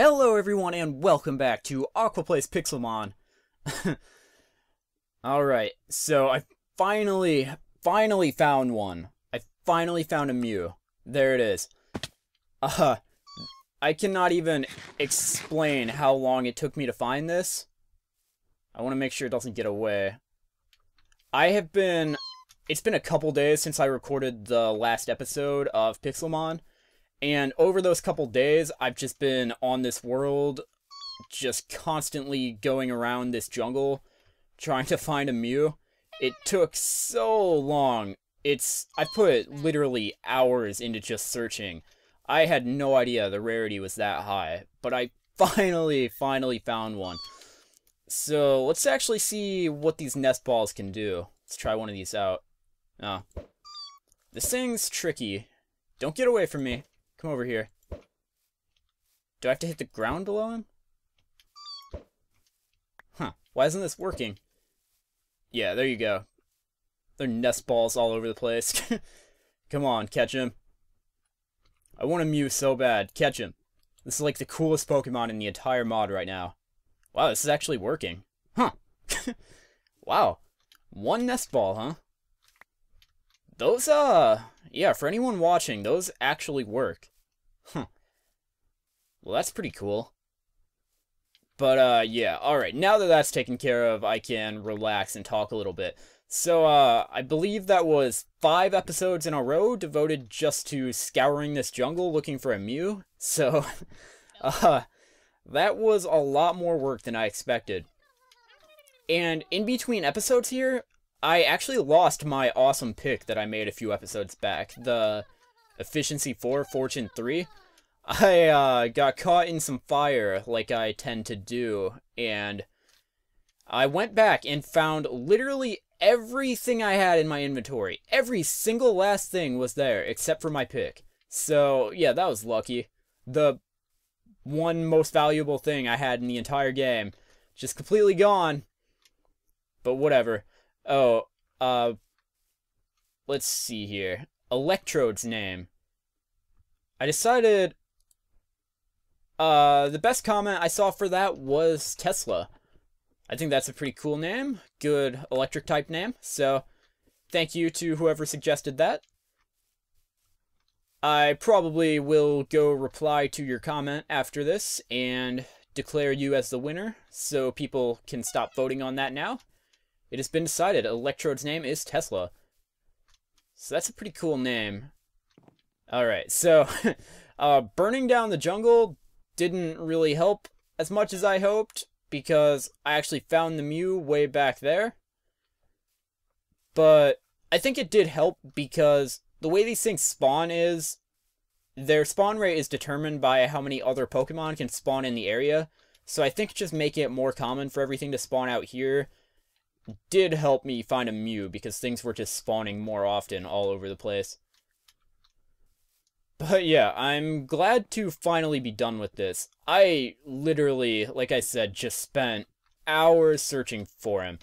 Hello everyone and welcome back to Aqua Plays Pixelmon. Alright, so I finally found one. I finally found a Mew. There it is. I cannot even explain how long it took me to find this. I want to make sure it doesn't get away. It's been a couple days since I recorded the last episode of Pixelmon. And over those couple days, I've just been on this world, just constantly going around this jungle, trying to find a Mew. It took so long. I put literally hours into just searching. I had no idea the rarity was that high, but I finally found one. So let's actually see what these nest balls can do. Let's try one of these out. Oh. This thing's tricky. Don't get away from me. Come over here. Do I have to hit the ground below him? Huh. Why isn't this working? Yeah, there you go. There are nest balls all over the place. Come on, catch him. I want a Mew so bad. Catch him. This is like the coolest Pokemon in the entire mod right now. Wow, this is actually working. Huh. Wow. One nest ball, huh? Those, yeah, for anyone watching, those actually work. Huh. Well, that's pretty cool. But, yeah, alright, now that that's taken care of, I can relax and talk a little bit. So, I believe that was 5 episodes in a row devoted just to scouring this jungle looking for a Mew. So, that was a lot more work than I expected. And in between episodes here, I actually lost my awesome pick that I made a few episodes back, the Efficiency 4, Fortune 3. I got caught in some fire, like I tend to do, and I went back and found literally everything I had in my inventory. Every single last thing was there, except for my pick. So, yeah, that was lucky. The one most valuable thing I had in the entire game, just completely gone. But whatever. Oh, let's see here. Electrode's name. I decided, the best comment I saw for that was Tesla. I think that's a pretty cool name. Good electric type name. So, thank you to whoever suggested that. I probably will go reply to your comment after this and declare you as the winner, so people can stop voting on that now. It has been decided. Electrode's name is Tesla. So that's a pretty cool name. Alright, so burning down the jungle didn't really help as much as I hoped, because I actually found the Mew way back there. But I think it did help because the way these things spawn is, their spawn rate is determined by how many other Pokemon can spawn in the area. So I think just making it more common for everything to spawn out here did help me find a Mew, because things were just spawning more often all over the place. But yeah, I'm glad to finally be done with this. I literally, like I said, just spent hours searching for him.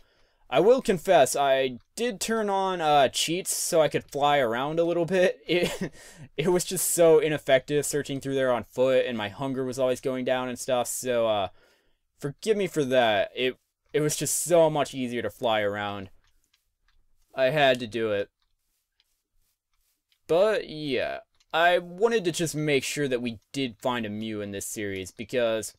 I will confess, I did turn on cheats so I could fly around a little bit. It was just so ineffective searching through there on foot, and my hunger was always going down and stuff, so forgive me for that. It was just so much easier to fly around. I had to do it. But yeah, I wanted to just make sure that we did find a Mew in this series, because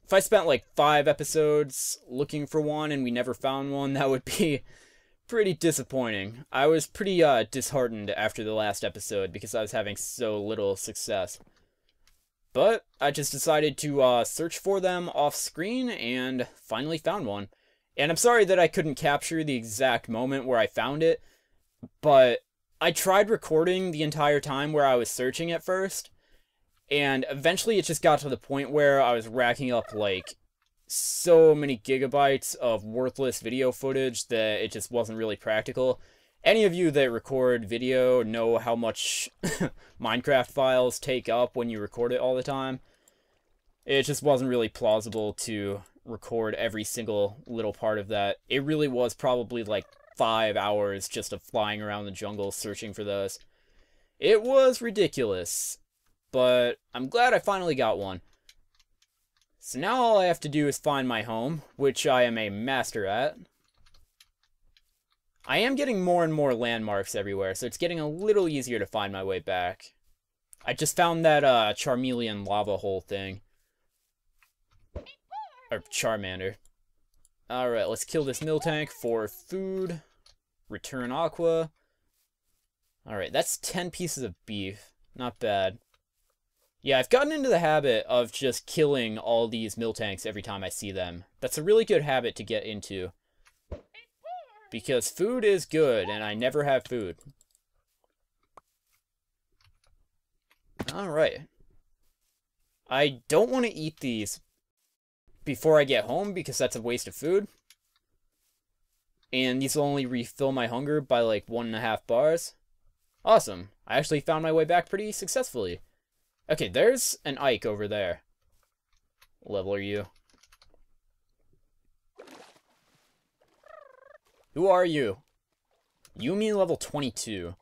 if I spent like 5 episodes looking for one and we never found one, that would be pretty disappointing. I was pretty disheartened after the last episode because I was having so little success. But I just decided to search for them off screen and finally found one. And I'm sorry that I couldn't capture the exact moment where I found it, but I tried recording the entire time where I was searching at first, and eventually it just got to the point where I was racking up like so many gigabytes of worthless video footage that it just wasn't really practical. Any of you that record video know how much Minecraft files take up when you record it all the time. It just wasn't really plausible to record every single little part of that. It really was probably like 5 hours just of flying around the jungle searching for those. It was ridiculous, but I'm glad I finally got one. So now all I have to do is find my home, which I am a master at. I am getting more and more landmarks everywhere, so it's getting a little easier to find my way back. I just found that Charmeleon lava hole thing. Or Charmander. Alright, let's kill this Miltank for food. Return Aqua. Alright, that's 10 pieces of beef. Not bad. Yeah, I've gotten into the habit of just killing all these Miltanks every time I see them. That's a really good habit to get into. Because food is good, and I never have food. Alright. I don't want to eat these before I get home, because that's a waste of food. And these will only refill my hunger by like 1.5 bars. Awesome. I actually found my way back pretty successfully. Okay, there's an Ike over there. What level are you? Who are you? You mean level 22.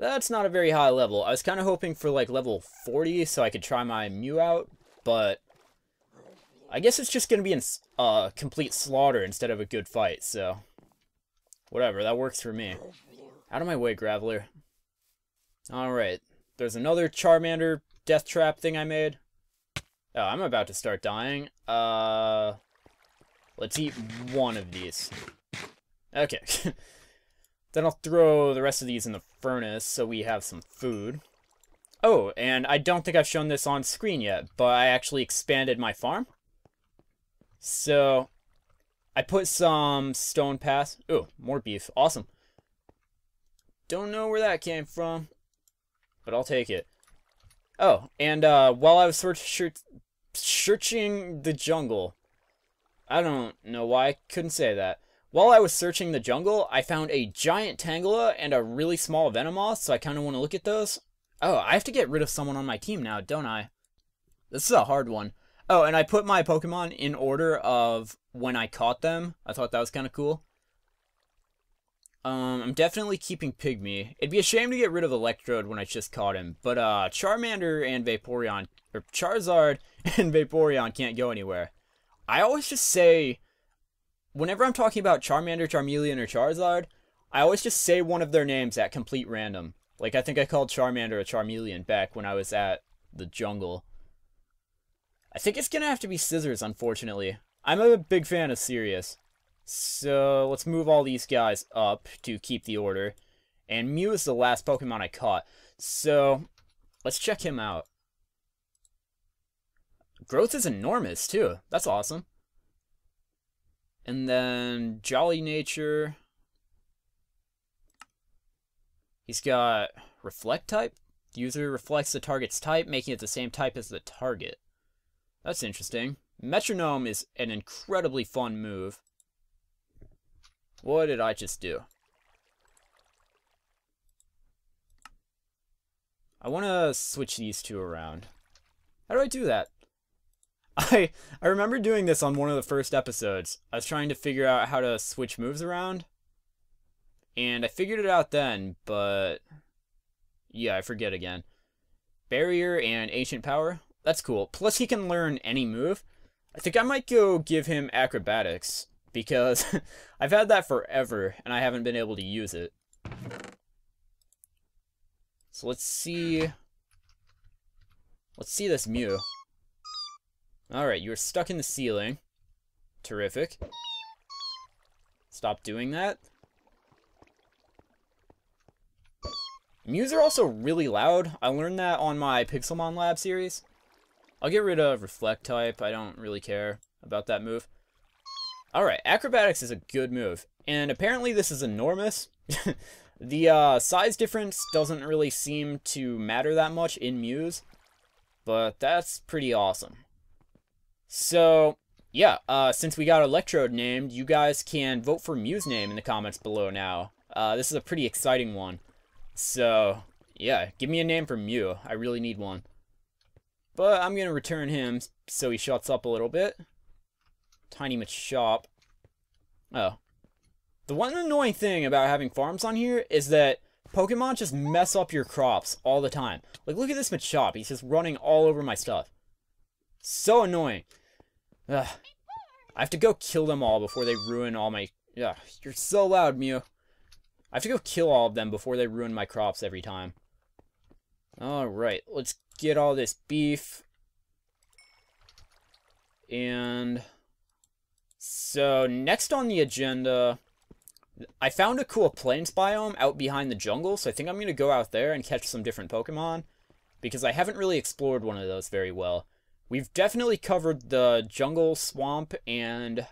That's not a very high level. I was kind of hoping for like level 40 so I could try my Mew out, but I guess it's just going to be in complete slaughter instead of a good fight, so whatever, that works for me. Out of my way, Graveler. Alright, there's another Charmander death trap thing I made. Oh, I'm about to start dying. Let's eat one of these. Okay. Then I'll throw the rest of these in the furnace so we have some food. Oh, and I don't think I've shown this on screen yet, but I actually expanded my farm. So, I put some stone paths. Ooh, more beef. Awesome. Don't know where that came from, but I'll take it. Oh, and while I was searching the jungle, I don't know why I couldn't say that. While I was searching the jungle, I found a giant Tangela and a really small Venomoth, so I kind of want to look at those. Oh, I have to get rid of someone on my team now, don't I? This is a hard one. Oh, and I put my Pokemon in order of when I caught them. I thought that was kind of cool. I'm definitely keeping Pygmy. It'd be a shame to get rid of Electrode when I just caught him, but Charmander and Vaporeon, or Charizard and Vaporeon can't go anywhere. I always just say, whenever I'm talking about Charmander, Charmeleon, or Charizard, I always just say one of their names at complete random. Like, I think I called Charmander a Charmeleon back when I was at the jungle. I think it's gonna have to be Scissors, unfortunately. I'm a big fan of Sirius. So, let's move all these guys up to keep the order. And Mew is the last Pokemon I caught. So, let's check him out. Growth is enormous, too. That's awesome. And then Jolly Nature. He's got Reflect type. The user reflects the target's type, making it the same type as the target. That's interesting. Metronome is an incredibly fun move. What did I just do? I want to switch these two around. How do I do that? I remember doing this on one of the first episodes. I was trying to figure out how to switch moves around. And I figured it out then, but yeah, I forget again. Barrier and Ancient Power. That's cool. Plus he can learn any move. I think I might go give him Acrobatics, because I've had that forever and I haven't been able to use it. So let's see this Mew. Alright, you were stuck in the ceiling. Terrific. Stop doing that. Mews are also really loud. I learned that on my Pixelmon Lab series. I'll get rid of Reflect type. I don't really care about that move. Alright, Acrobatics is a good move. And apparently this is enormous. The size difference doesn't really seem to matter that much in Mews. But that's pretty awesome. So, yeah, since we got Electrode named, you guys can vote for Mew's name in the comments below now. This is a pretty exciting one. So, yeah, give me a name for Mew. I really need one. But I'm going to return him so he shuts up a little bit. Tiny Machop. Oh. The one annoying thing about having farms on here is that Pokemon just mess up your crops all the time. Like, look at this Machop. He's just running all over my stuff. So annoying. Ugh. I have to go kill them all before they ruin all my... Ugh, you're so loud, Mew. I have to go kill all of them before they ruin my crops every time. Alright, let's get all this beef. And... so, next on the agenda... I found a cool plains biome out behind the jungle, so I think I'm going to go out there and catch some different Pokemon. Because I haven't really explored one of those very well. We've definitely covered the jungle, swamp, and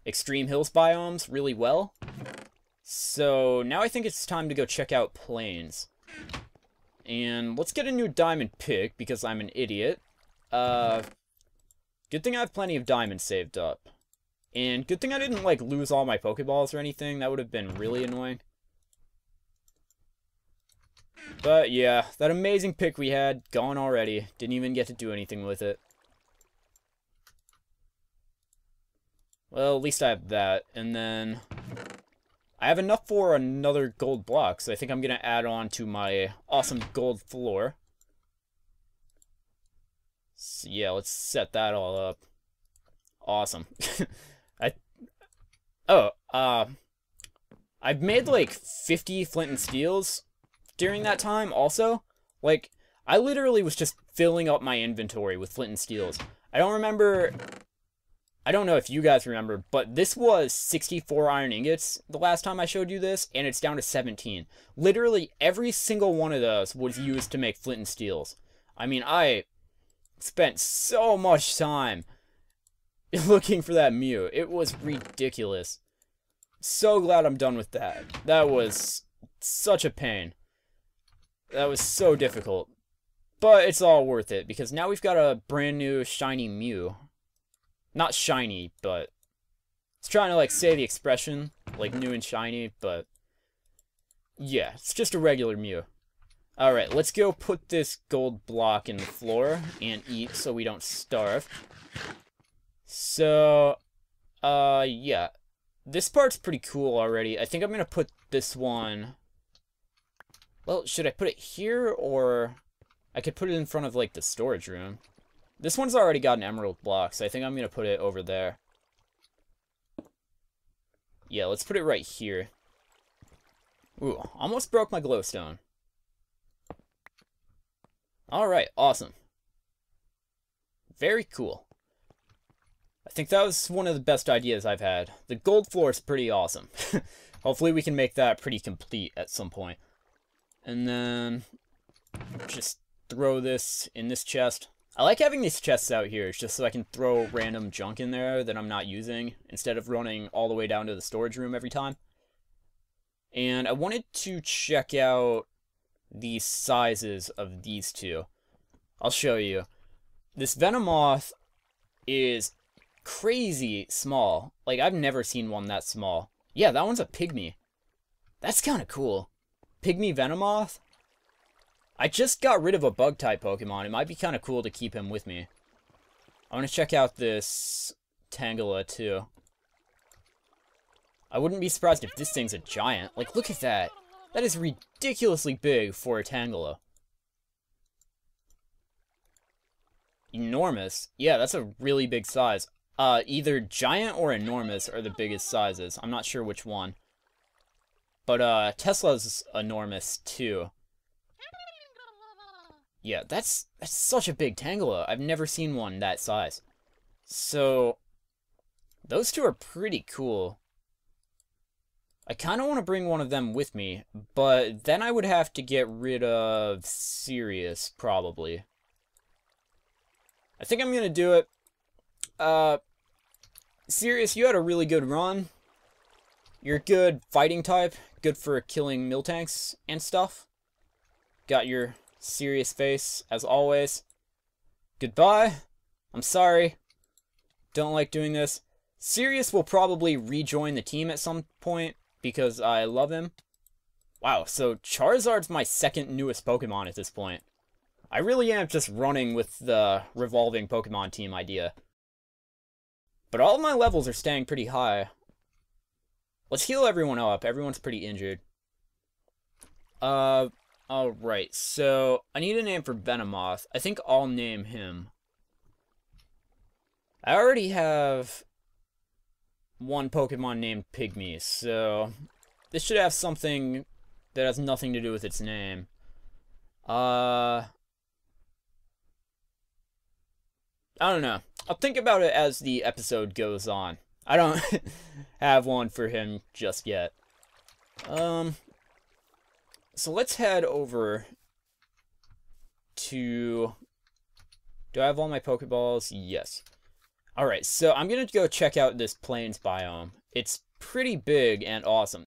extreme hills biomes really well. So now I think it's time to go check out plains. And let's get a new diamond pick, because I'm an idiot. Good thing I have plenty of diamonds saved up. And good thing I didn't, like, lose all my Pokeballs or anything. That would have been really annoying. But, yeah, that amazing pick we had, gone already. Didn't even get to do anything with it. Well, at least I have that. And then... I have enough for another gold block, so I think I'm going to add on to my awesome gold floor. So, yeah, let's set that all up. Awesome. I've made like 50 flint and steels during that time also. Like, I literally was just filling up my inventory with flint and steels. I don't know if you guys remember, but this was 64 iron ingots the last time I showed you this, and it's down to 17. Literally every single one of those was used to make flint and steels. I mean, I spent so much time looking for that Mew. It was ridiculous. So glad I'm done with that. That was such a pain. That was so difficult. But it's all worth it, because now we've got a brand new shiny Mew. Not shiny, but... it's trying to, like, say the expression, like, new and shiny, but... yeah, it's just a regular Mew. Alright, let's go put this gold block in the floor and eat so we don't starve. So, yeah. This part's pretty cool already. I think I'm gonna put this one... well, should I put it here, or... I could put it in front of, like, the storage room. This one's already got an emerald block, so I think I'm gonna put it over there. Yeah, let's put it right here. Ooh, almost broke my glowstone. Alright, awesome. Very cool. I think that was one of the best ideas I've had. The gold floor is pretty awesome. Hopefully we can make that pretty complete at some point. And then... just throw this in this chest. I like having these chests out here, just so I can throw random junk in there that I'm not using, instead of running all the way down to the storage room every time. And I wanted to check out the sizes of these two. I'll show you. This Venomoth is crazy small. Like, I've never seen one that small. Yeah, that one's a pygmy. That's kind of cool. Pygmy Venomoth? I just got rid of a bug-type Pokemon. It might be kind of cool to keep him with me. I want to check out this Tangela, too. I wouldn't be surprised if this thing's a giant. Like, look at that. That is ridiculously big for a Tangela. Enormous. Yeah, that's a really big size. Either giant or enormous are the biggest sizes. I'm not sure which one. But, Tesla's enormous, too. Yeah, that's such a big Tangela. I've never seen one that size. So, those two are pretty cool. I kind of want to bring one of them with me, but then I would have to get rid of Sirius, probably. I think I'm going to do it. Sirius, you had a really good run. You're a good fighting type, good for killing Miltanks and stuff. Got your serious face, as always. Goodbye. I'm sorry. Don't like doing this. Sirius will probably rejoin the team at some point, because I love him. Wow, so Charizard's my second newest Pokemon at this point. I really am just running with the revolving Pokemon team idea. But all of my levels are staying pretty high. Let's heal everyone up. Everyone's pretty injured. Alright, so I need a name for Venomoth. I think I'll name him. I already have one Pokemon named Pygmy, so this should have something that has nothing to do with its name. I don't know. I'll think about it as the episode goes on. I don't have one for him just yet. So let's head over to... Do I have all my Pokeballs? Yes. Alright, so I'm gonna go check out this plains biome. It's pretty big and awesome.